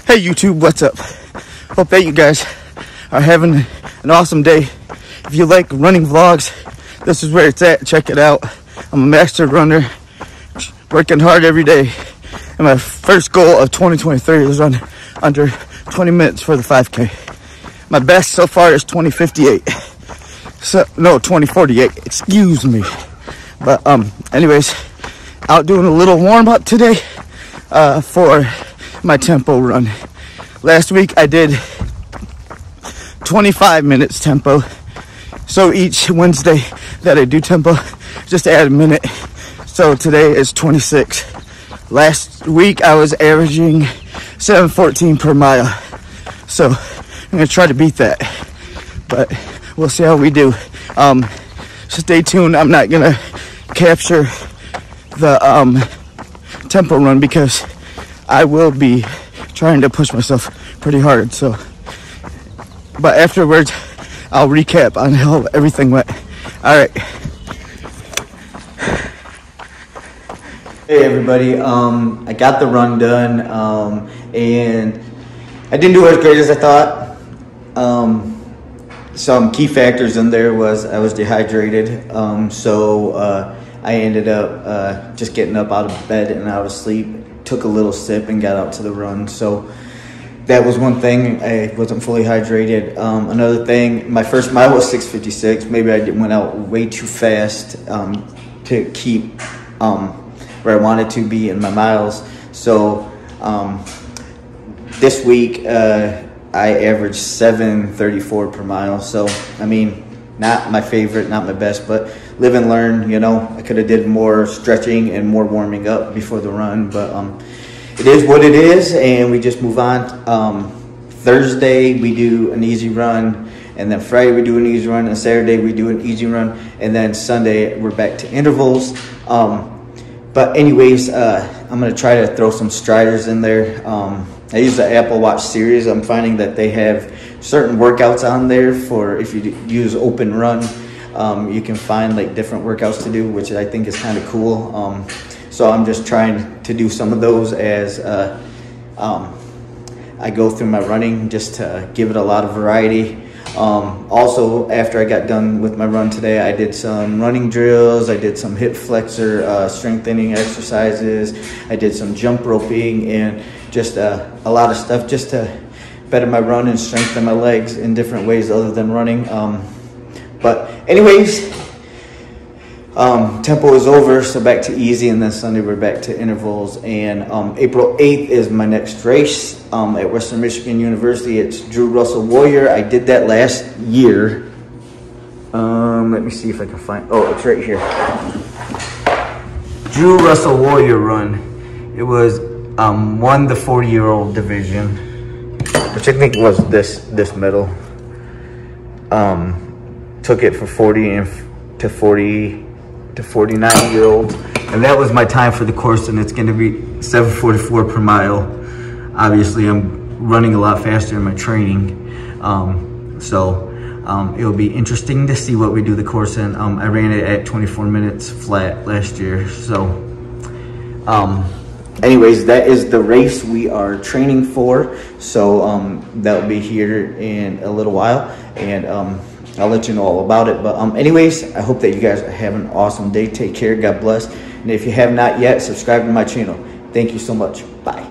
Hey YouTube, what's up? Hope that you guys are having an awesome day. If you like running vlogs, this is where it's at. Check it out. I'm a master runner, working hard every day. And my first goal of 2023 is run under 20 minutes for the 5K. My best so far is 20:58. So, no, 20:48, excuse me. But anyways, out doing a little warm up today for my tempo run. Last week I did 25 minutes tempo. So each Wednesday that I do tempo, just add a minute. So today is 26. Last week I was averaging 7:14 per mile. So I'm gonna try to beat that, but we'll see how we do. Stay tuned. I'm not gonna capture the tempo run because I will be trying to push myself pretty hard. So, but afterwards I'll recap on how everything went. All right. Hey everybody, I got the run done, and I didn't do as great as I thought. Some key factors in there was I was dehydrated, so I ended up just getting up out of bed and out of sleep, took a little sip and got out to the run. So that was one thing. I wasn't fully hydrated. Another thing, my first mile was 6:56. Maybe I went out way too fast to keep where I wanted to be in my miles. So this week I averaged 7:34 per mile. So I mean, not my favorite, not my best, but live and learn. You know, I could have did more stretching and more warming up before the run, but it is what it is, and we just move on. Thursday we do an easy run, and then Friday we do an easy run, and Saturday we do an easy run, and then Sunday we're back to intervals. But anyways, I'm gonna try to throw some striders in there. I use the Apple Watch series. I'm finding that they have certain workouts on there for if you use Open Run. You can find like different workouts to do, which I think is kind of cool. So I'm just trying to do some of those as I go through my running, just to give it a lot of variety. Also, after I got done with my run today, I did some running drills, I did some hip flexor strengthening exercises, I did some jump roping, and just a lot of stuff just to better my run and strengthen my legs in different ways other than running. But anyways, tempo is over, so back to easy, and then Sunday we're back to intervals. And April 8th is my next race at Western Michigan University. It's Drew Russell Warrior. I did that last year. Let me see if I can find, oh, it's right here. Drew Russell Warrior run. It was won the 40-year-old division, which I think was this medal. Took it for 40 and to 49-year-olds, and that was my time for the course, and it's going to be 7:44 per mile. Obviously I'm running a lot faster in my training, so it'll be interesting to see what we do the course in. I ran it at 24 minutes flat last year. So anyways, that is the race we are training for. So that'll be here in a little while, and I'll let you know all about it. But anyways, I hope that you guys have an awesome day. Take care. God bless. And if you have not yet, subscribe to my channel. Thank you so much. Bye.